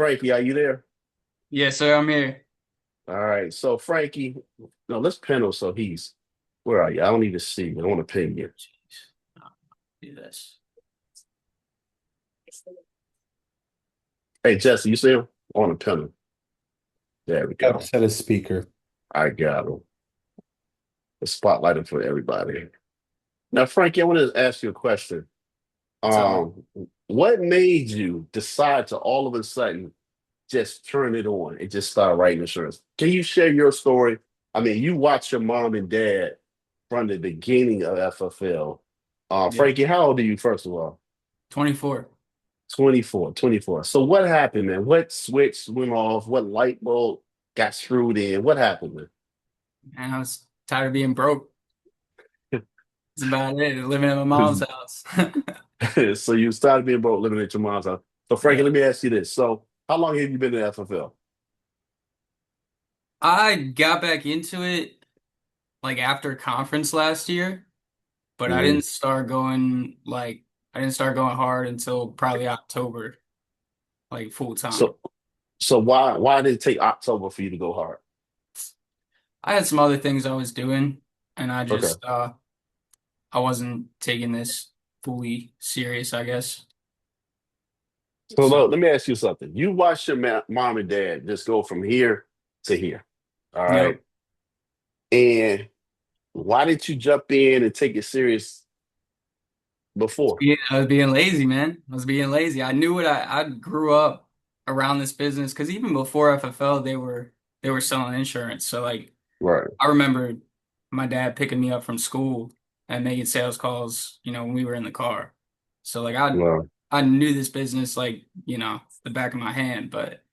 Frankie, are you there? Yes, sir, I'm here. All right. So Frankie, no, let's pin him so where are you? I don't even see you. I want to pin you. Jeez. Do this. Hey, Jesse, you see him? I want to pin him. There we I've go. set a speaker. I got him. The spotlight him for everybody. Now, Frankie, I want to ask you a question. Tell me. Um, what made you decide to all of a sudden just turn it on and just start writing insurance? Can you share your story? I mean, you watched your mom and dad from the beginning of FFL. Yeah. Frankie, how old are you, first of all? 24. 24, 24. So what happened, man? What switch went off? What light bulb got screwed in? What happened, man? And I was tired of being broke. That's about it. Living at my mom's house. So you started being broke living at your mom's house. So Frankie, Yeah. let me ask you this. So how long have you been in FFL? I got back into it like after conference last year, but Mhm. I didn't start going hard until probably October, like full time. So so why did it take October for you to go hard? I had some other things I was doing and Okay. I wasn't taking this fully serious, I guess. So So, let me ask you something. You watched your mom and dad just go from here to here. All yep. right. And why did you jump in and take it serious before? Yeah, I was being lazy, man. I was being lazy. I knew I grew up around this business because even before FFL, they were selling insurance. So like Right. I remember my dad picking me up from school and making sales calls, when we were in the car. So like Well, I knew this business like, the back of my hand, but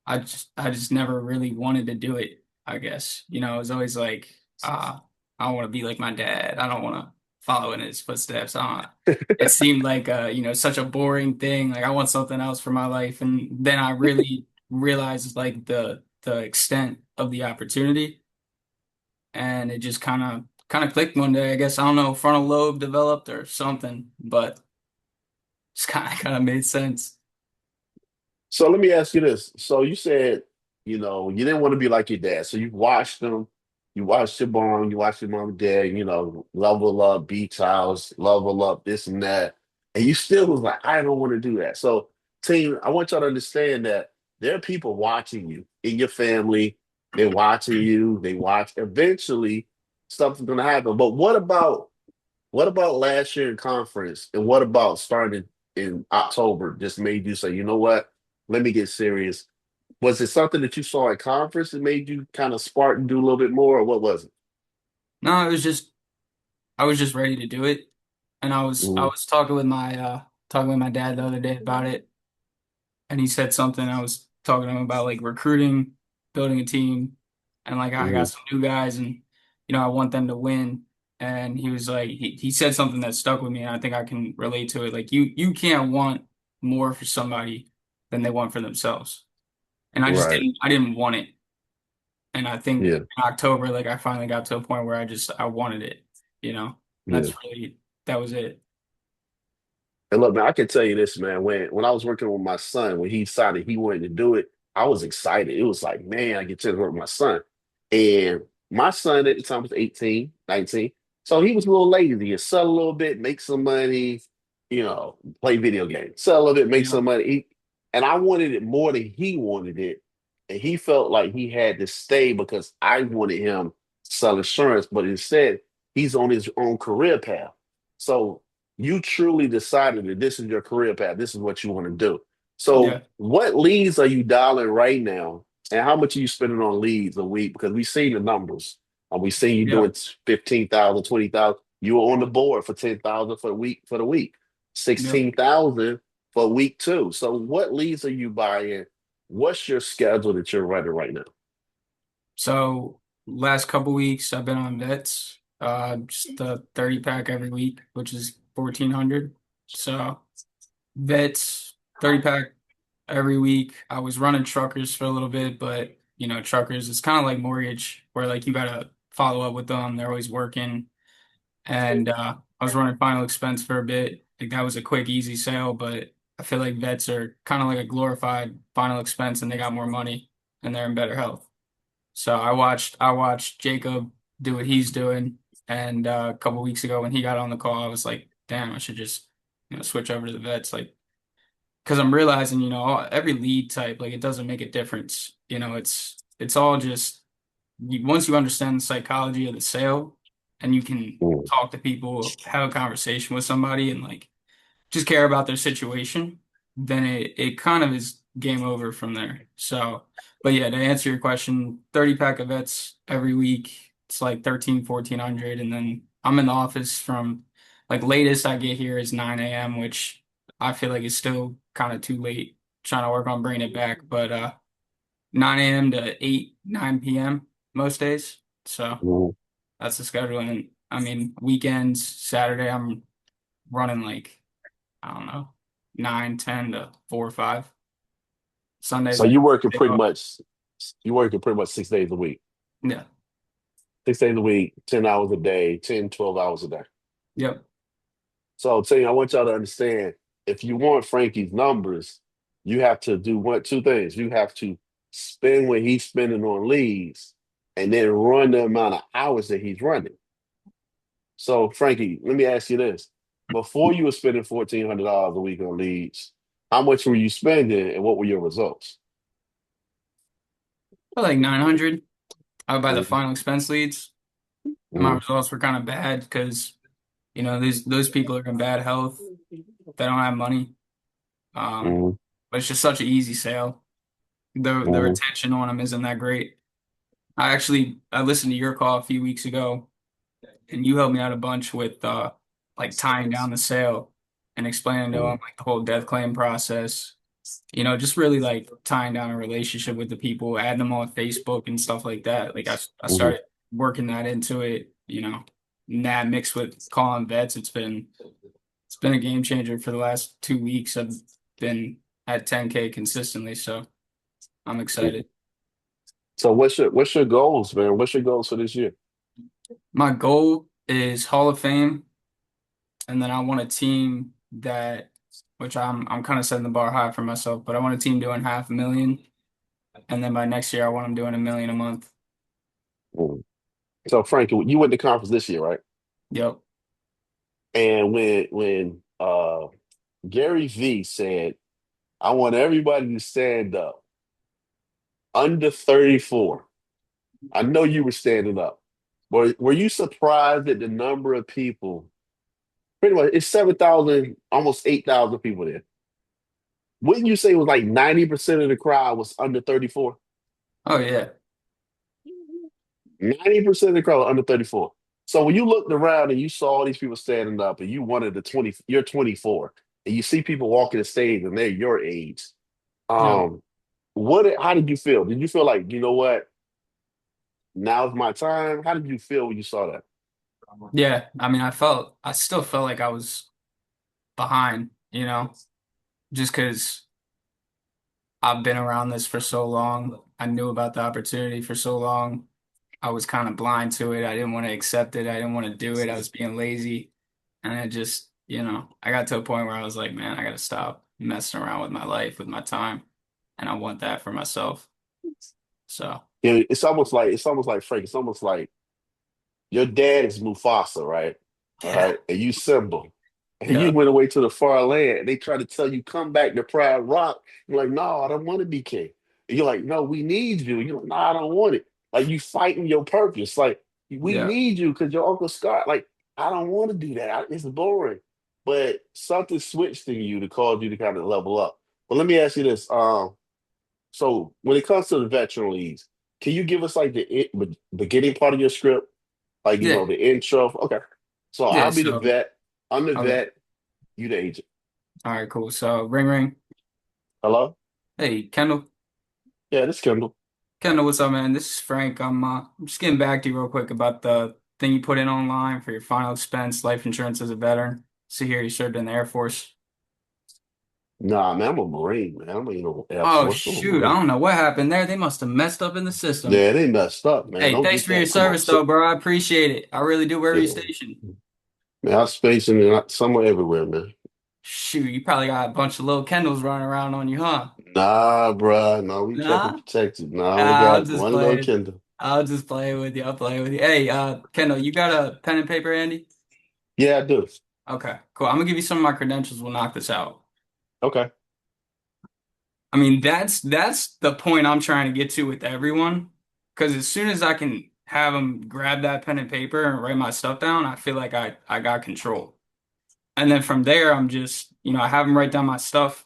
I just never really wanted to do it, I guess. It was always like, I don't want to be like my dad. I don't want to follow in his footsteps. It seemed like such a boring thing. Like I want something else for my life. And then I really realized like the extent of the opportunity. And it just kind of clicked one day. I guess I don't know, frontal lobe developed or something, but it's kind of made sense. so let me ask you this. So you said, you didn't want to be like your dad. So you watched them, you watched your mom, you watched your mom and dad, level up, beach house, level up, this and that. And you still was like, I don't want to do that. So, team, I want y'all to understand that there are people watching you in your family. They're watching you. They watch. Eventually, something's gonna happen. But what about last year in conference? And what about starting in October just made you say, you know what? Let me get serious. Was it something that you saw at conference that made you kind of spark and do a little bit more, or what was it? No, it was just I was just ready to do it. And I Mhm. was talking with my dad the other day about it, and he said something. I was talking to him about like recruiting, building a team, and like I got Mhm. some new guys, and I want them to win. And he was like, he said something that stuck with me, and I think I can relate to it. Like you can't want more for somebody than they want for themselves. And Right. I didn't want it. And I think Yeah. in October, like I finally got to a point where I wanted it, you know. Yeah. That's really that was it. And look, man, I can tell you this, man. When I was working with my son, when he decided he wanted to do it, I was excited. It was like, man, I get to work with my son. And my son at the time was 18, 19. So he was a little lazy. He'd sell a little bit, make some money, play video games, sell a little bit, make Yeah. some money. And I wanted it more than he wanted it. And he felt like he had to stay because I wanted him to sell insurance, but instead he's on his own career path. So you truly decided that this is your career path. This is what you want to do. Yeah. So, what leads are you dialing right now? And how much are you spending on leads a week? Because we see the numbers. And we see you Yeah. doing 15,000, 20,000. You were on the board for 10,000 for the week, Yep. 16,000 for week two. So, what leads are you buying? What's your schedule that you're running right now? So last couple weeks I've been on vets, just the 30 pack every week, which is 1,400. So vets 30 pack every week. I was running truckers for a little bit, but truckers it's kind of like mortgage where like you gotta follow up with them. They're always working. And I was running final expense for a bit. Like that was a quick, easy sale, but I feel like vets are kind of like a glorified final expense and they got more money and they're in better health. So I watched Jacob do what he's doing, and a couple weeks ago when he got on the call, I was like, damn, I should just switch over to the vets, like because I'm realizing every lead type, like it doesn't make a difference. It's all just once you understand the psychology of the sale, and you can Mm, talk to people, have a conversation with somebody, and like just care about their situation, then it kind of is game over from there. So, but yeah, to answer your question, 30 pack of vets every week. It's like 13, 1400, and then I'm in the office from like latest I get here is 9 a.m., which I feel like is still kind of too late. Trying to work on bringing it back, but 9 a.m. to 8, 9 p.m. most days. So mm. that's the schedule. And I mean, weekends, Saturday, I'm running like I don't know, 9, 10 to 4 or 5. Sundays So I you get working day pretty off. much, you working pretty much 6 days a week. Yeah. 6 days a week, 10 hours a day, 10, 12 hours a day. Yep. So Tim, I want y'all to understand, if you want Frankie's numbers, you have to do two things. You have to spend what he's spending on leads and then run the amount of hours that he's running. So Frankie, let me ask you this. Before you were spending $1,400 a week on leads, how much were you spending and what were your results? For like 900, I would buy the Mhm, final expense leads. My mhm, results were kind of bad because, those people are in bad health. They don't have money. Um, mhm, but it's just such an easy sale. The mhm, retention on them isn't that great. I listened to your call a few weeks ago and you helped me out a bunch with like tying down the sale and explaining to them mhm, like the whole death claim process. Just really like tying down a relationship with the people, adding them on Facebook and stuff like that. Like I mhm. started working that into it, and that mixed with calling vets, it's been a game changer for the last 2 weeks. I've been at 10K consistently, so I'm Mhm. excited. So what's your goals, man? What's your goals for this year? My goal is Hall of Fame, and then I want a team which I'm kind of setting the bar high for myself, but I want a team doing 500,000, and then by next year I want them doing 1 million a month. Mhm. So Frankie, you went to conference this year, right? Yep. And when Gary V said, I want everybody to stand up under 34. I know you were standing up. Were you surprised at the number of people? Pretty much, it's 7,000, almost 8,000 people there. Wouldn't you say it was like 90% of the crowd was under 34? Oh yeah. 90% of the crowd was under 34. So when you looked around and you saw all these people standing up and you wanted the 20, you're 24, and you see people walking the stage and they're your age. Yep. Um, how did you feel? Did you feel like, you know what, now's my time? How did you feel when you saw that? Yeah. I mean, I still felt like I was behind, just because I've been around this for so long. I knew about the opportunity for so long. I was kind of blind to it. I didn't want to accept it. I didn't want to do it. I was being lazy. And I just, I got to a point where I was like, man, I got to stop messing around with my life, with my time. And I want that for myself. So, It's almost like Frank. It's almost like your dad is Mufasa, right? All yeah. right, and you Simba, and you Yeah. went away to the far land. They try to tell you come back to Pride Rock. You're like, no, I don't want to be king. And you're like, no, we need you. You're like, no, I don't want it. Like you fighting your purpose. Like we Yeah. need you because your Uncle Scott. Like I don't want to do that. It's boring. But something switched in you to cause you to kind of level up. But let me ask you this. So when it comes to the veteran leagues, can you give us like the beginning part of your script? Like, Yeah. the intro. Okay. So Yeah. I'll be the So, vet. I'm the okay. vet. You the agent. All right, cool. So, ring ring. Hello? Hey, Kendall. Yeah, this is Kendall. Kendall, what's up, man? This is Frank. I'm just getting back to you real quick about the thing you put in online for your final expense, life insurance as a veteran. See here, you served in the Air Force. Nah, man, I'm a Marine, man. I'm in the Air Oh Force. I'm a shoot, I Marine. don't know what happened there. They must have messed up in the system. Yeah, they messed up, man. Hey, Don't thanks get for your that. Come on. service though, bro. I appreciate it. I really do. Where are you Yeah. stationed? Man, I'm spacing and somewhere everywhere, man. Shoot, you probably got a bunch of little Kendalls running around on you, huh? Nah, bruh. No, we kept it Nah? protected. No, I only I'll got just one little play. Kindle. I'll just play with you. I'll play with you. Hey, Kendall, you got a pen and paper handy? Yeah, I do. Okay, cool. I'm gonna give you some of my credentials. We'll knock this out. Okay. I mean, that's the point I'm trying to get to with everyone. Because as soon as I can have them grab that pen and paper and write my stuff down, I feel like I got control. And then from there, I'm just, I have them write down my stuff.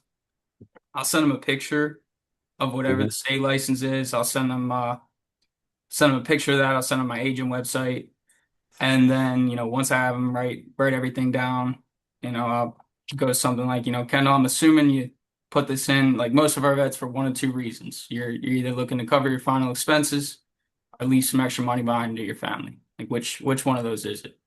I'll send them a picture of whatever Hmm. the state license is. I'll send them a picture of that. I'll send them my agent website. And then, once I have them write everything down, I'll go something like, Kendall, I'm assuming you put this in like most of our vets for one of two reasons. You're either looking to cover your final expenses or leave some extra money behind to your family. Like which one of those is it?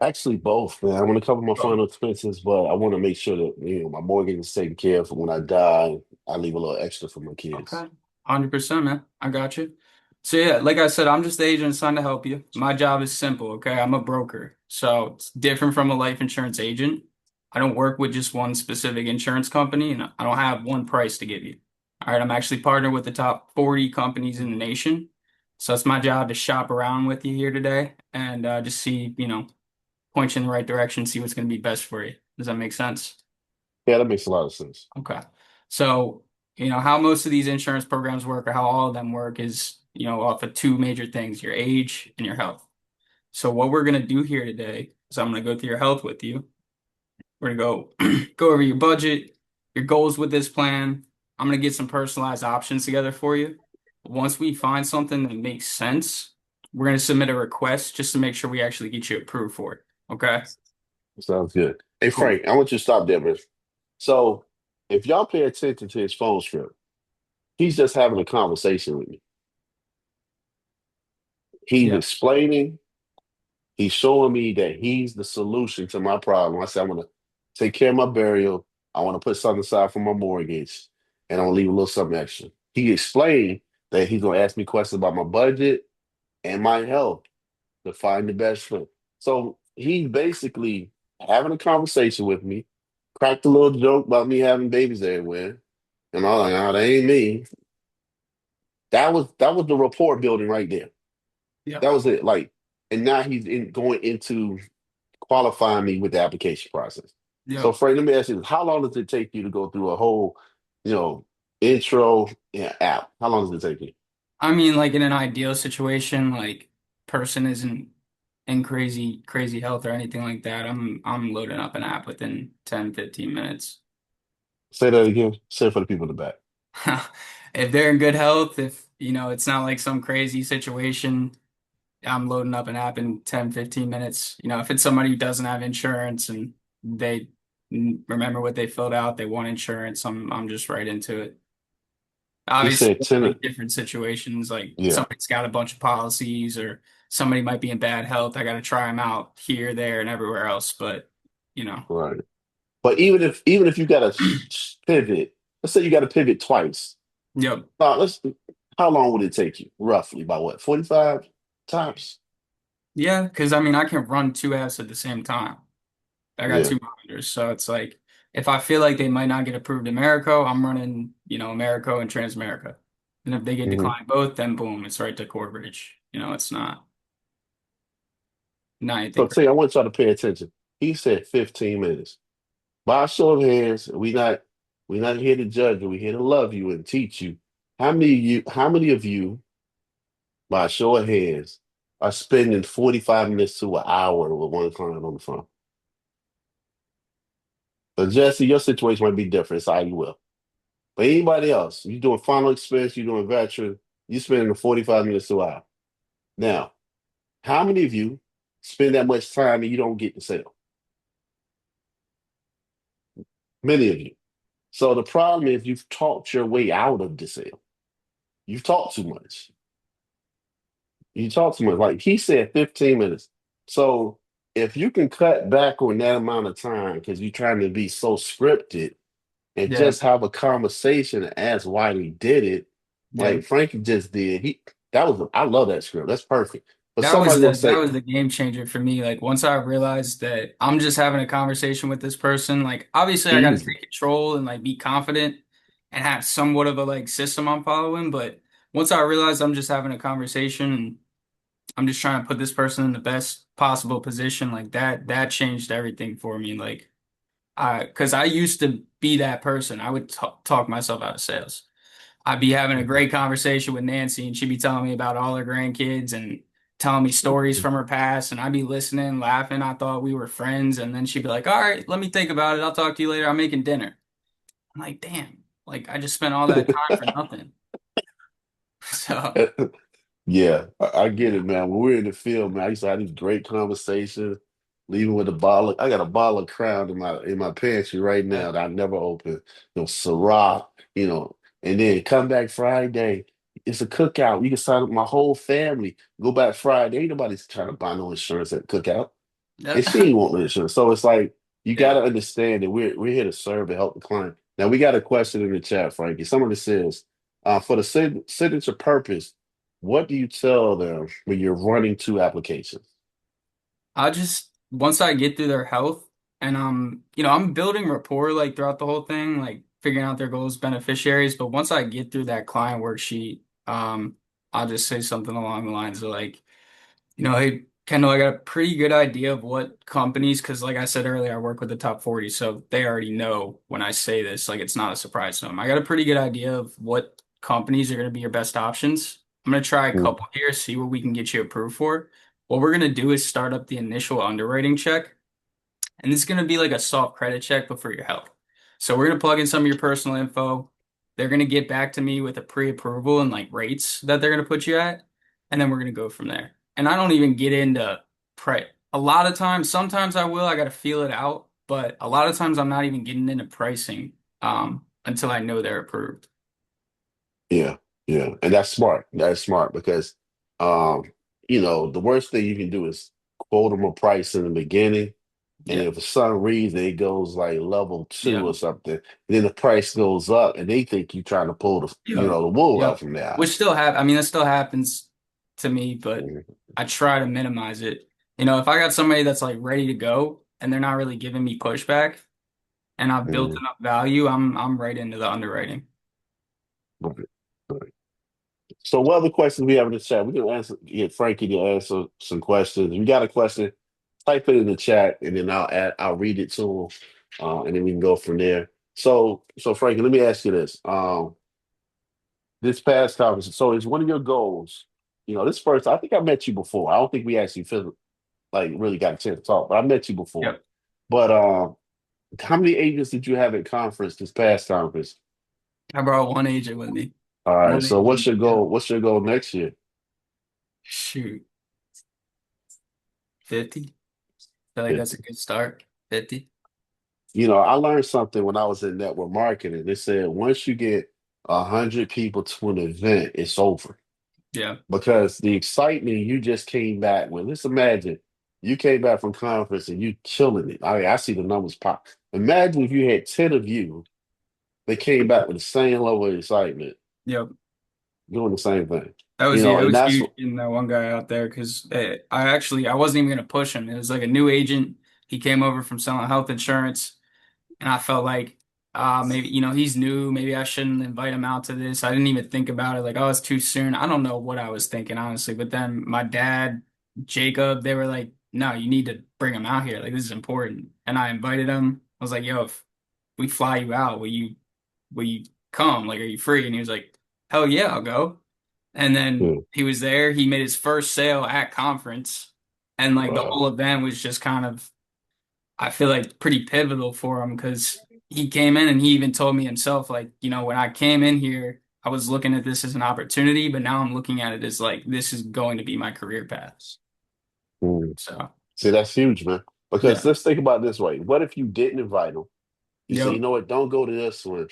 Actually, both, man. I want to cover my Oh, final expenses, but I want to make sure that my mortgage is taken care of. For when I die, I leave a little extra for my kids. okay. 100%, man. I got you. So yeah, like I said, I'm just the agent assigned to help you. My job is simple, okay? I'm a broker. So it's different from a life insurance agent. I don't work with just one specific insurance company, and I don't have one price to give you. All right, I'm actually partnered with the top 40 companies in the nation. So it's my job to shop around with you here today and just see, point you in the right direction, see what's going to be best for you. Does that make sense? Yeah, that makes a lot of sense. Okay. So, how most of these insurance programs work or how all of them work is, off of two major things, your age and your health. So what we're going to do here today is I'm going to go through your health with you. We're going to go go over your budget, your goals with this plan. I'm going to get some personalized options together for you. Once we find something that makes sense, we're going to submit a request just to make sure we actually get you approved for it. Okay? Sounds good. Hey, Cool. Frank, I want you to stop there, man. So, if y'all pay attention to his phone script, he's just having a conversation with me. He's Yeah. explaining, he's showing me that he's the solution to my problem. I said, I'm going to take care of my burial. I want to put something aside for my mortgage, and I'm going to leave a little something extra. He explained that he's going to ask me questions about my budget and my health to find the best fit. So he's basically having a conversation with me, cracked a little joke about me having babies everywhere. And I'm like, oh, that ain't me. That was the rapport building right there. Yep. That was it. Like, and now going into qualifying me with the application process. So, Yep. Frank, let me ask you, how long does it take you to go through a whole, you know, intro app? How long does it take you? I mean, like in an ideal situation, like person isn't in crazy health or anything like that. I'm loading up an app within 10-15 minutes. Say that again. Say it for the people in the back. If they're in good health, if it's not like some crazy situation, I'm loading up an app in 10-15 minutes. If it's somebody who doesn't have insurance and they remember what they filled out, they want insurance, I'm just right into it. He Obviously, said 10. like different situations, like Yeah, somebody's got a bunch of policies or somebody might be in bad health. I got to try them out here, there, and everywhere else. But, you know, right. But even if you got to pivot, let's say you got to pivot twice. yep. Let's. How long would it take you, roughly? By what, 45 times? Yeah, because I mean, I can run two apps at the same time. I got Yeah. two monitors. So it's like, if I feel like they might not get approved in Americo, I'm running, Americo and Transamerica. And if they get Hmm. declined both, then boom, it's right to Corbridge. It's not So, anything crazy. say I want y'all to pay attention. He said 15 minutes. By a show of hands, we not here to judge you. We're here to love you and teach you. How many of you, by a show of hands, are spending 45 minutes to an hour with one client on the phone? So, Jesse, your situation might be different. So you will. But anybody else, you doing final expense, you doing veteran, you spending 45 minutes to an hour. Now, how many of you spend that much time and you don't get the sale? Many of you. So the problem is you've talked your way out of the sale. You've talked too much. You talk too much. Like he said, 15 minutes. So if you can cut back on that amount of time because you're trying to be so scripted and Yeah. just have a conversation and ask why he did it, Yeah. like Frankie just did. I love that script. That's perfect. But That was somebody will that say, was the game changer for me. Like once I realized that I'm just having a conversation with this person, like obviously I got to easy. take control and like be confident and have somewhat of a like system I'm following. But once I realized I'm just having a conversation and I'm just trying to put this person in the best possible position, like that changed everything for me. Like because I used to be that person. I would talk myself out of sales. I'd be having a great conversation with Nancy, and she'd be telling me about all her grandkids and telling me stories from her past, and I'd be listening, laughing. I thought we were friends, and then she'd be like, "All right, let me think about it. I'll talk to you later. I'm making dinner." I'm like, "Damn!" Like I just spent all that time for nothing. So Yeah, I get yeah, it, man. When we're in the field, man, I used to have these great conversations, leaving with a bottle. I got a bottle of Crown in my pantry right yeah, now that I never opened. Syrah, and then come back Friday. It's a cookout. You can sign up my whole family. Go back Friday. Ain't nobody's trying to buy no insurance at the cookout. And she yeah. ain't want no insurance. So it's like you got Yeah. to understand that we're here to serve and help the client. Now we got a question in the chat, Frankie. Somebody says, for the signature purpose, what do you tell them when you're running two applications? I just once I get through their health and I'm building rapport like throughout the whole thing, like figuring out their goals, beneficiaries. But once I get through that client worksheet, I'll just say something along the lines of like, hey, Kendall, I got a pretty good idea of what companies, because like I said earlier, I work with the top 40, so they already know when I say this, like it's not a surprise to them. I got a pretty good idea of what companies are going to be your best options. I'm going to try a Mm, couple here, see what we can get you approved for. What we're going to do is start up the initial underwriting check. And this is going to be like a soft credit check, but for your health. So we're going to plug in some of your personal info. They're going to get back to me with a pre-approval and like rates that they're going to put you at. And then we're going to go from there. And I don't even get into price. A lot of times, sometimes I will, I got to feel it out. But a lot of times I'm not even getting into pricing until I know they're approved. yeah, yeah. And that's smart. That's smart because um, the worst thing you can do is quote them a price in the beginning. And Yeah. if for some reason it goes like level two Yeah. or something, then the price goes up and they think you're trying to pull Yep. the wool out Yep. from their Which eyes. still I mean, that still happens to me, but Mhm, I try to minimize it. If I got somebody that's like ready to go and they're not really giving me pushback and I've built mhm. enough value, I'm right into the underwriting. Right, right. So what other questions we have in the chat? We can get Frankie to answer some questions. If you got a question, type it in the chat and then I'll read it to him. And then we can go from there. So Frankie, let me ask you this. This past conference, so is one of your goals, this first, I think I met you before. I don't think we actually feel like really got a chance to talk, but I met you before. Yep. But how many agents did you have at conference this past conference? I brought one agent with me. All right. One So what's agent. your Yeah. goal? What's your goal next year? Shoot. 50. Feel like that's a 50. good start. 50. I learned something when I was in network marketing. They said once you get 100 people to an event, it's over Yeah. because the excitement you just came back with. Let's imagine you came back from conference and you killing it. I see the numbers pop. Imagine if you had 10 of you that came back with the same level of excitement, Yep. doing the same thing. That was yeah, it And was that's huge what. getting that one guy out there because I wasn't even gonna push him. It was like a new agent. He came over from selling health insurance. And I felt like maybe, he's new. Maybe I shouldn't invite him out to this. I didn't even think about it. Like, oh, it's too soon. I don't know what I was thinking, honestly. But then my dad, Jacob, they were like, no, you need to bring him out here. Like, this is important. And I invited him. I was like, yo, if we fly you out, will you come? Like, are you free? And he was like, hell yeah, I'll go. And then Hmm, he was there. He made his first sale at conference. And like the wow. whole event was just kind of I feel like pretty pivotal for him because he came in and he even told me himself, like, when I came in here, I was looking at this as an opportunity, but now I'm looking at it as like this is going to be my career path. Hmm. So, See, that's huge, man. Because yeah. let's think about it this way. What if you didn't invite them? You say, you Yep. know what, don't go to this one.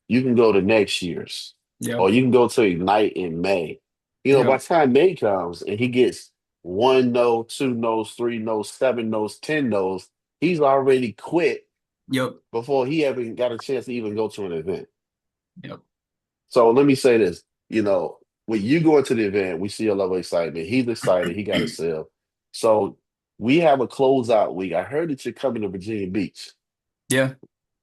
You can go to next year's. Or Yep. you can go to Ignite in May. By Yep. the time May comes and he gets one no, two no's, three no's, seven no's, 10 no's, he's already quit Yep. before he ever got a chance to even go to an event. Yep. So let me say this. when you go into the event, we see a level of excitement. He's excited. He got a sale. So we have a closeout week. I heard that you're coming to Virginia Beach. Yeah,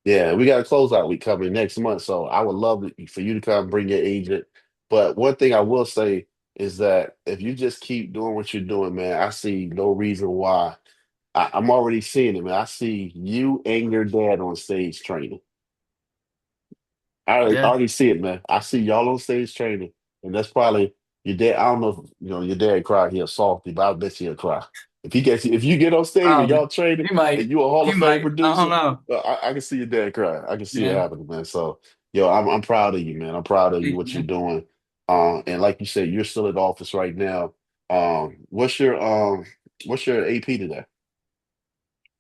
Yeah, we got a closeout week coming next month. So I would love for you to come bring your agent. But one thing I will say is that if you just keep doing what you're doing, man, I see no reason why. I'm already seeing it, man. I see you and your dad on stage training. I yeah. already see it, man. I see y'all on stage training, and that's probably your dad. I don't know if your dad cried. He'll softy, but I bet you he'll cry. If you get on stage and Probably. y'all training He might. and you a Hall He of Fame might. I don't producer, know. I can see your dad cry. I can see it Yeah. happening, man. So, yo, I'm proud of you, man. I'm proud of you what you're Yeah. doing. And like you said, you're still at the office right now. What's your AP today?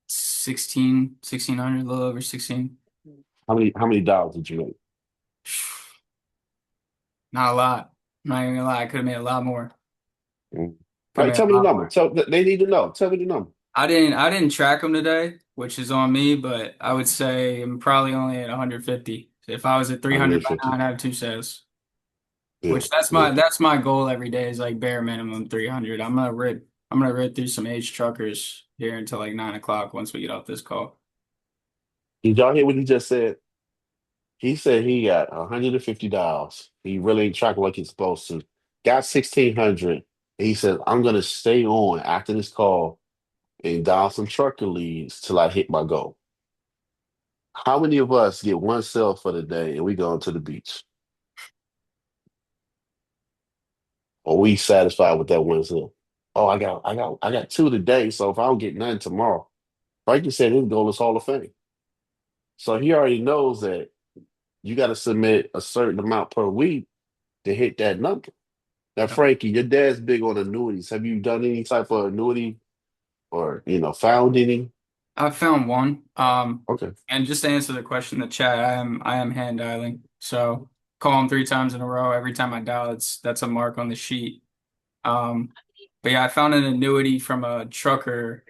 1600, a little over 16. How many dollars did you make? Not a lot. I'm not even gonna lie. I could have made a lot more. Mm. Could All have right, made tell a me the lot number. more. Tell they need to know. Tell me the number. I didn't track them today, which is on me, but I would say I'm probably only at 150. If I was at 300 by 150. nine, I have two sales. Yeah. Which that's Yeah. my goal every day is like bare minimum 300. I'm gonna rip through some H truckers here until like 9 o'clock once we get off this call. Did y'all hear what he just said? He said he got $150. He really ain't tracking like he's supposed to. Got 1,600. He said, I'm gonna stay on after this call and dial some trucker leads till I hit my goal. How many of us get one sale for the day and we go to the beach? Or we satisfied with that one sale? Oh, I got two today, so if I don't get none tomorrow, Frankie said his goal is Hall of Fame. So he already knows that you got to submit a certain amount per week to hit that number. Now, Frankie, your dad's big on annuities. Have you done any type of annuity or, found any? I found one. Okay. And just to answer the question in the chat, I am hand dialing. So call them 3 times in a row. Every time I dial, that's a mark on the sheet. Um, but yeah, I found an annuity from a trucker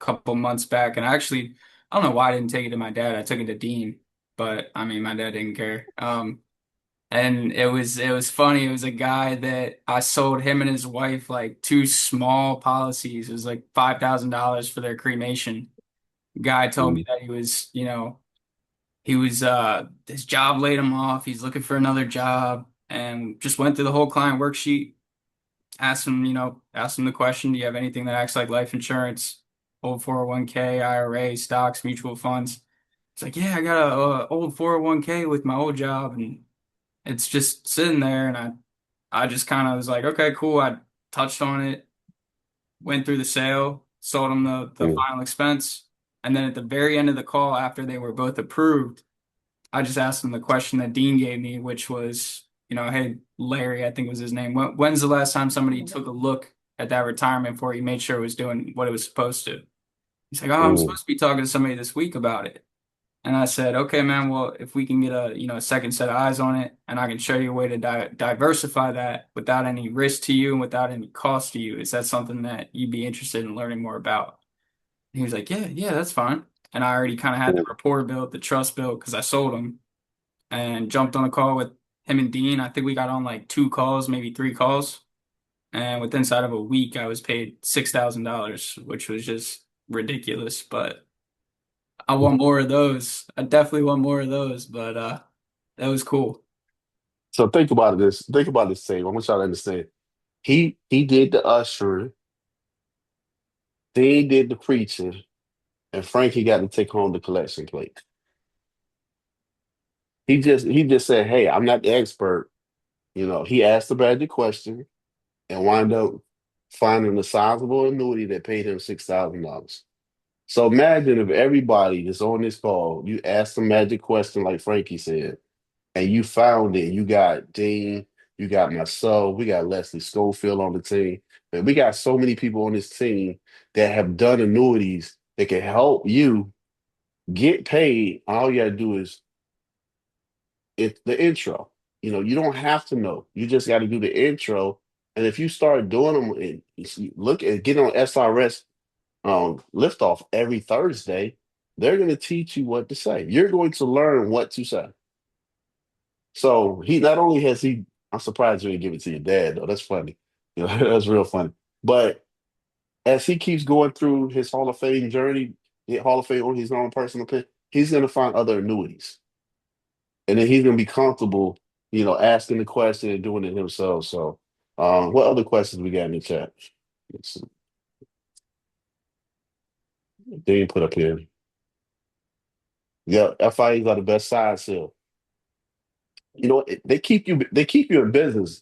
a couple months back, and I don't know why I didn't take it to my dad. I took it to Dean, but I mean, my dad didn't care. And it was funny. It was a guy that I sold him and his wife like two small policies. It was like $5,000 for their cremation. Guy told me Mm, that his job laid him off. He's looking for another job and just went through the whole client worksheet, asked him the question, do you have anything that acts like life insurance, old 401k, IRA, stocks, mutual funds? It's like, yeah, I got a old 401k with my old job and it's just sitting there and I just kind of was like, okay, cool. I touched on it, went through the sale, sold him the mm, final expense. And then at the very end of the call, after they were both approved, I just asked him the question that Dean gave me, which was, hey, Larry, I think was his name. When's the last time somebody took a look at that retirement before he made sure it was doing what it was supposed to? He's like, oh, I'm mm, supposed to be talking to somebody this week about it. And I said, okay, man, well, if we can get a second set of eyes on it and I can show you a way to diversify that without any risk to you and without any cost to you, is that something that you'd be interested in learning more about? And he was like, yeah, yeah, that's fine. And I already kind of had the mm. rapport built, the trust built because I sold him and jumped on a call with him and Dean. I think we got on like 2 calls, maybe 3 calls. And within inside of a week, I was paid $6,000, which was just ridiculous. But I want more of those. I definitely want more of those. But that was cool. So think about this. Think about this thing. I want y'all to understand. He did the ushering, Dean did the preaching, and Frankie got to take home the collection plate. He just said, "Hey, I'm not the expert." He asked the bad question and wound up finding a sizable annuity that paid him $6,000. So imagine if everybody that's on this call, you asked the magic question like Frankie said, and you found it. You got Dean, you got myself, we got Leslie Schofield on the team. And we got so many people on this team that have done annuities that can help you get paid. All you gotta do is the intro. You don't have to know. You just got to do the intro. And if you start doing them and look at get on SRS liftoff every Thursday, they're going to teach you what to say. You're going to learn what to say. So he not only has he I'm surprised you didn't give it to your dad, though. That's funny. You know, that's real funny. But as he keeps going through his Hall of Fame journey, Hall of Fame on his own personal pin, he's going to find other annuities. And then he's going to be comfortable, asking the question and doing it himself. So, what other questions we got in the chat? Let's see. They didn't put up here. Yeah, FIAs are the best side sale. They keep you in business.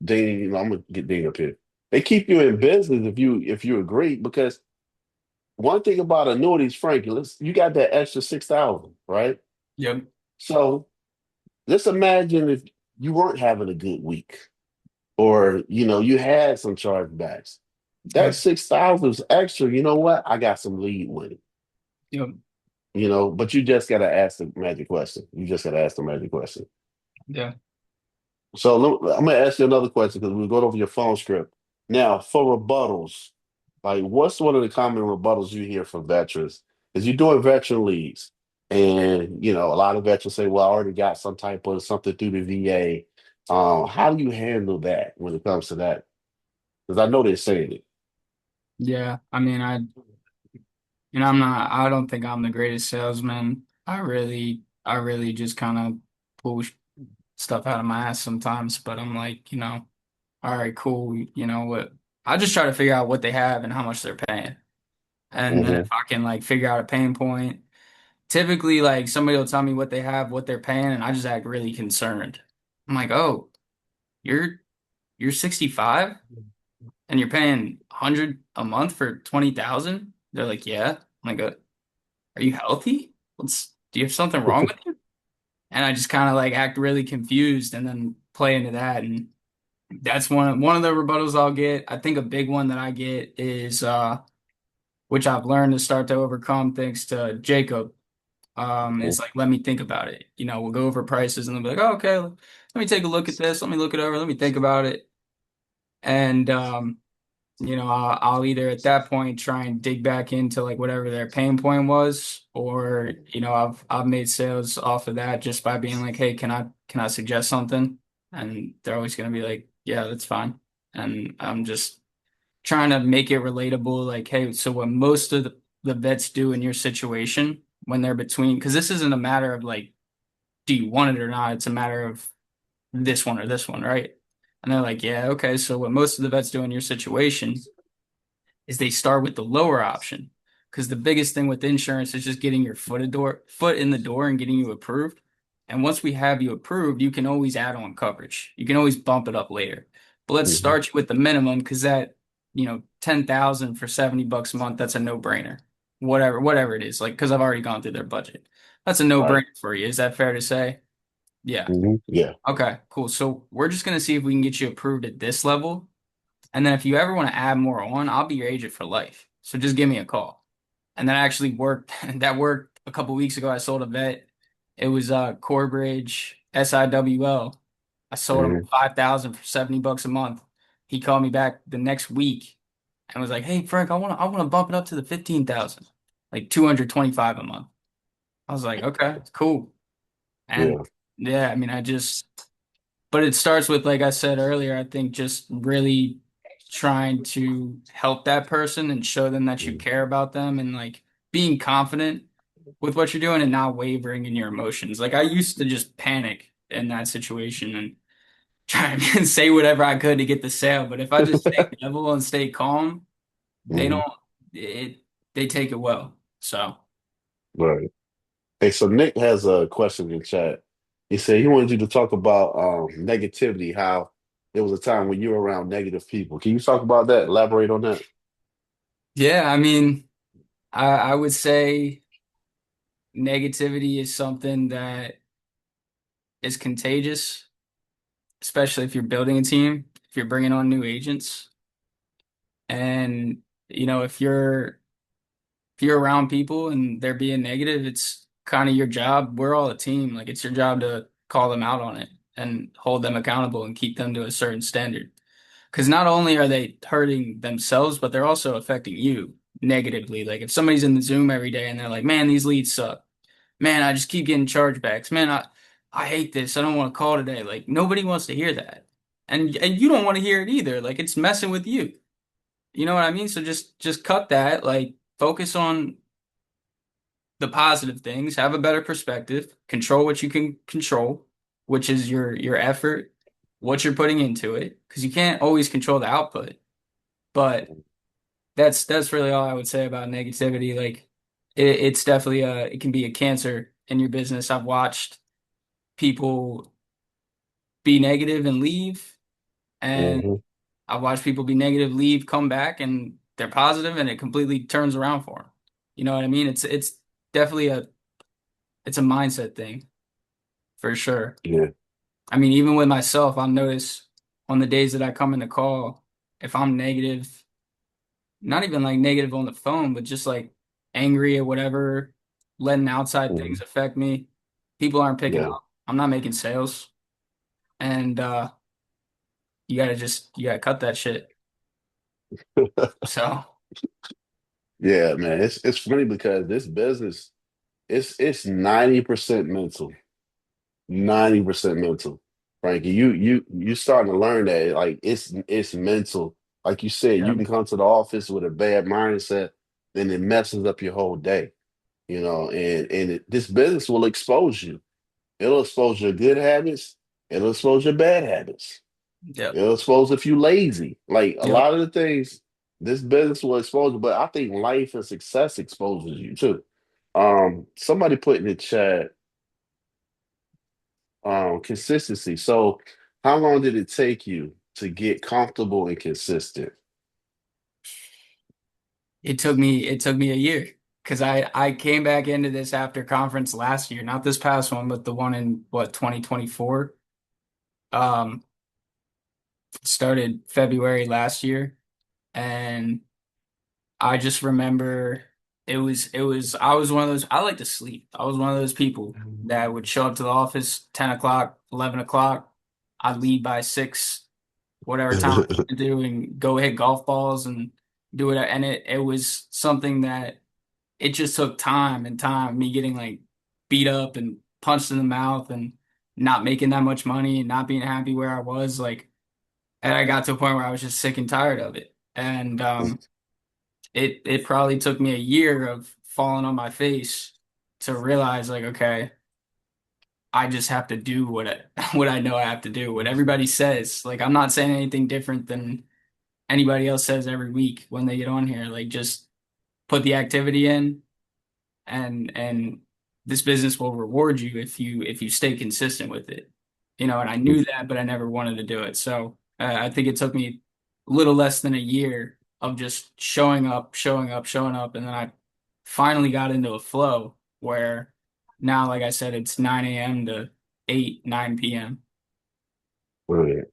I'm gonna get Dane up here. They keep you in business if you agree, because one thing about annuities, Frankie, you got that extra 6,000, right? Yep. So let's imagine if you weren't having a good week, or you had some chargebacks. That Yep. 6,000 is extra. You know what? I got some lead with it. Yep. But you just gotta ask the magic question. You just gotta ask the magic question. Yeah. So I'm gonna ask you another question because we go over your phone script. Now, for rebuttals, like what's one of the common rebuttals you hear from veterans? Is you're doing veteran leads, and a lot of veterans say, "Well, I already got some type of something through the VA." How do you handle that when it comes to that? Because I know they're saying it. Yeah. I mean, I don't think I'm the greatest salesman. I really just kind of pull stuff out of my ass sometimes, but I'm like, all right, cool. You know what? I just try to figure out what they have and how much they're paying. And then Hmm. if I can like figure out a pain point, typically like somebody will tell me what they have, what they're paying, and I just act really concerned. I'm like, "Oh, you're you're 65 and you're paying 100 a month for 20,000?" They're like, "Yeah." I'm like, "Are you healthy? Do you have something wrong with you?" And I just kind of like act really confused and then play into that, and that's one of the rebuttals I'll get. I think a big one that I get is which I've learned to start to overcome thanks to Jacob. It's like, let me think about it. We'll go over prices and they'll be like, oh, okay, let me take a look at this. Let me look it over. Let me think about it. And, I'll either at that point try and dig back into like whatever their pain point was, or, I've made sales off of that just by being like, hey, can I suggest something? And they're always going to be like, yeah, that's fine. And I'm just trying to make it relatable. Like, hey, so what most of the vets do in your situation when they're between, because this isn't a matter of like, do you want it or not? It's a matter of this one or this one, right? And they're like, yeah, okay. So what most of the vets do in your situation is they start with the lower option. Because the biggest thing with insurance is just getting your foot in the door and getting you approved. And once we have you approved, you can always add on coverage. You can always bump it up later. But let's Hmm. start you with the minimum because that, 10,000 for $70 a month, that's a no-brainer. Whatever it is, like because I've already gone through their budget. That's a Right. no-brainer for you. Is that fair to say? Yeah. Yeah. Okay, cool. So we're just gonna see if we can get you approved at this level. And then if you ever want to add more on, I'll be your agent for life. So just give me a call. And that actually worked. That worked a couple weeks ago. I sold a vet. It was Corbridge SIWL. I sold him Hmm. 5,000 for $70 a month. He called me back the next week and was like, "Hey Frank, I want to bump it up to the 15,000, like 225 a month." I was like, "Okay, cool." And Yeah. yeah, I mean, but it starts with, like I said earlier, I think just really trying to help that person and show them that you Mm-hmm. care about them and like being confident with what you're doing and not wavering in your emotions. Like I used to just panic in that situation and try and say whatever I could to get the sale. But if I just stay level and stay calm, they don't it they take it well. So Right. Hey, so Nick has a question in chat. He said he wanted you to talk about negativity, how there was a time when you were around negative people. Can you talk about that? Elaborate on that? yeah, I mean, I would say negativity is something that is contagious, especially if you're building a team, if you're bringing on new agents. And, if you're around people and they're being negative, it's kind of your job. We're all a team. Like it's your job to call them out on it and hold them accountable and keep them to a certain standard. Because not only are they hurting themselves, but they're also affecting you negatively. Like if somebody's in the Zoom every day and they're like, man, these leads suck. Man, I just keep getting chargebacks. Man, I hate this. I don't want to call today. Like nobody wants to hear that. and you don't want to hear it either. Like it's messing with you. You know what I mean? So just cut that. Like focus on the positive things, have a better perspective, control what you can control, which is your effort, what you're putting into it, because you can't always control the output. But that's really all I would say about negativity. Like it's definitely it can be a cancer in your business. I've watched people be negative and leave, and Hmm. I've watched people be negative, leave, come back, and they're positive, and it completely turns around for them. You know what I mean? It's definitely it's a mindset thing for sure. Yeah. I mean, even with myself, I'll notice on the days that I come in the call, if I'm negative, not even like negative on the phone, but just like angry or whatever, letting outside things Hmm. affect me, people aren't picking Yeah. up. I'm not making sales. And you gotta cut that shit. So Yeah, man. It's funny because this business, it's 90% mental. 90% mental. Frankie, you starting to learn that like it's mental. Like you said, yeah, you can come to the office with a bad mindset, then it messes up your whole day. This business will expose you. It'll expose your good habits. It'll expose your bad habits. yep, It'll expose if you lazy. Like a yep. lot of the things this business will expose you, but I think life and success exposes you too. Somebody put in the chat, consistency. So how long did it take you to get comfortable and consistent? It took me a year because I came back into this after conference last year, not this past one, but the one in what 2024. Um, started February last year, and I just remember it was I was one of those I like to sleep. I was one of those people that would show up to the office 10 o'clock, 11 o'clock. I'd leave by 6, whatever time I to do, and go hit golf balls and do it. And it was something that it just took time and time, me getting like beat up and punched in the mouth and not making that much money and not being happy where I was. Like, and I got to a point where I was just sick and tired of it. And it probably took me a year of falling on my face to realize like, okay, I just have to do what what I know I have to do, what everybody says. Like I'm not saying anything different than anybody else says every week when they get on here. Like just put the activity in, and this business will reward you if you stay consistent with it. You know, and I knew that, but I never wanted to do it. So I think it took me a little less than a year of just showing up, showing up, showing up, and then I finally got into a flow where now, like I said, it's 9 a.m. to 8, 9 p.m. Brilliant.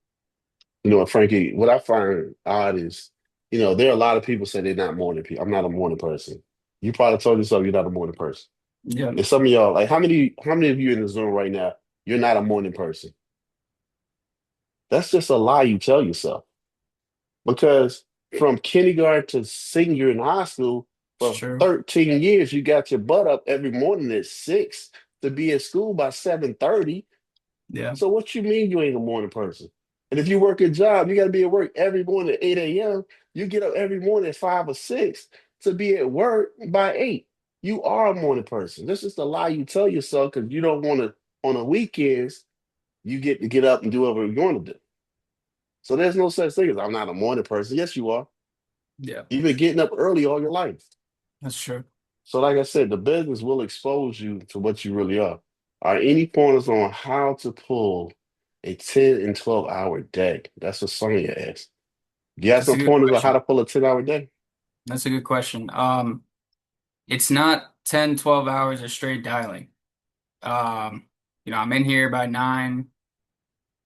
You know what, Frankie, what I find odd is, there are a lot of people say they're not morning people. I'm not a morning person. You probably told yourself you're not a morning person. Yeah, And some of y'all, like how many of you in the Zoom right now, you're not a morning person? That's just a lie you tell yourself. Because from kindergarten to senior in high school, it's for true. 13 years, you got your butt up every morning at 6 to be at school by 7:30. Yeah, So what you mean you ain't a morning person? And if you work a job, you got to be at work every morning at 8 a.m. You get up every morning at 5 or 6 to be at work by 8. You are a morning person. This is the lie you tell yourself because you don't want to, on the weekends, you get to get up and do whatever you're going to do. So there's no such thing as I'm not a morning person. Yes, you are. yeah, You've been getting up early all your life. that's true. So, like I said, the business will expose you to what you really are. Are any pointers on how to pull a 10 and 12-hour day? That's what Sonya asked. Do you have That's a some good pointers on how question. to pull a 10-hour day? That's a good question. It's not 10, 12 hours of straight dialing. Um, I'm in here by 9.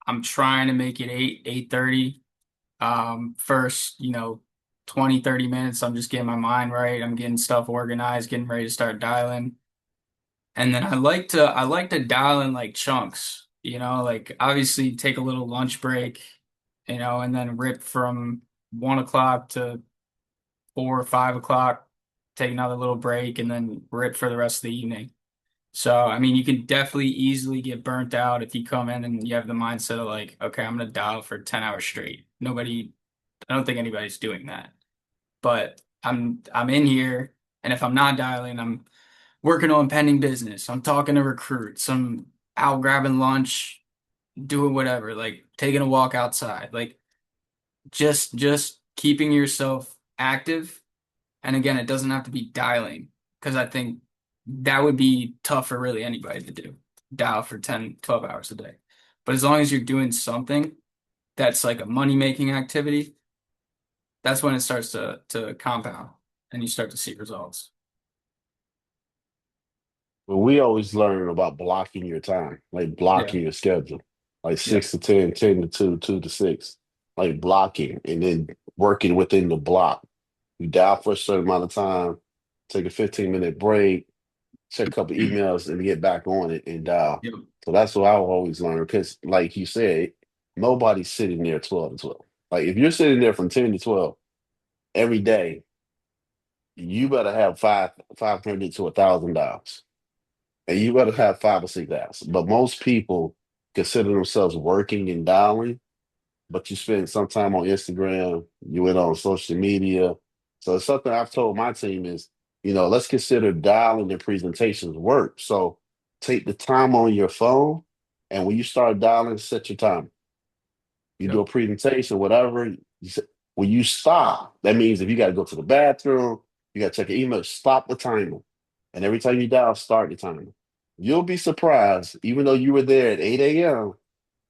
I'm trying to make it 8, 8:30. First, 20, 30 minutes, I'm just getting my mind right. I'm getting stuff organized, getting ready to start dialing. And then I like to dial in like chunks, like obviously take a little lunch break, and then rip from 1 o'clock to 4 or 5 o'clock, take another little break, and then rip for the rest of the evening. So, I mean, you can definitely easily get burnt out if you come in and you have the mindset of like, okay, I'm gonna dial for 10 hours straight. I don't think anybody's doing that. But I'm in here, and if I'm not dialing, I'm working on pending business. I'm talking to recruits. I'm out grabbing lunch, doing whatever, like taking a walk outside. Like just keeping yourself active. And again, it doesn't have to be dialing because I think that would be tough for really anybody to do. Dial for 10, 12 hours a day. But as long as you're doing something that's like a money-making activity, that's when it starts to compound and you start to see results. But we always learn about blocking your time, like Yeah. blocking your schedule, like Yep. 6 to 10, 10 to 2, 2 to 6, like blocking and then working within the block. You dial for a certain amount of time, take a 15-minute break, check a couple emails, and get back on it and dial. Yep. So that's what I always learn because, like you said, nobody's sitting there 12 to 12. Like if you're sitting there from 10 to 12 every day, you better have 500 to $1,000. And you better have 5 or 6 apps. But most people consider themselves working and dialing, but you spend some time on Instagram, you went on social media. So it's something I've told my team is, let's consider dialing and presentations work. So take the time on your phone, and when you start dialing, set your time. You do Yep. a presentation, whatever. When you stop, that means if you got to go to the bathroom, you got to check your email, stop the timer. And every time you dial, start the timer. You'll be surprised, even though you were there at 8 a.m.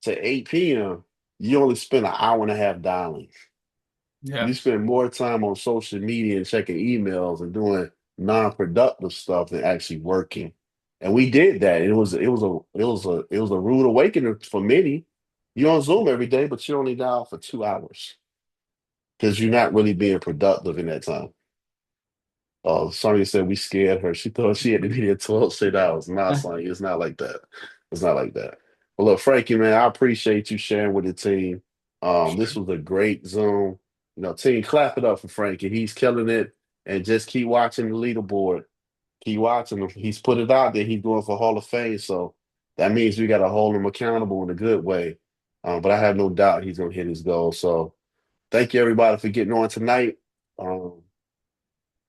to 8 p.m., you only spend an hour and a half dialing. Yeah. You spend more time on social media and checking emails and doing non-productive stuff than actually working. And we did that. It was a rude awakening for many. You're on Zoom every day, but you only dial for 2 hours because you're not really being productive in that time. Sonya said we scared her. She thought she had to be there 12 straight hours. Nah, Sonya, it's not like that. It's not like that. Well, look, Frankie, man, I appreciate you sharing with the team. This Sure. was a great Zoom. Team, clap it up for Frankie. He's killing it. And just keep watching the leaderboard. Keep watching him. He's put it out there. He's going for Hall of Fame. So that means we got to hold him accountable in a good way. But I have no doubt he's going to hit his goal. So thank you, everybody, for getting on tonight. Um,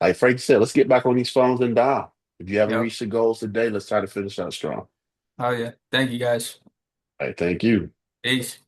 like Frank said, let's get back on these phones and dial. If you haven't Yep. reached your goals today, let's try to finish out strong. Oh yeah. Thank you guys. All right, thank you. Peace.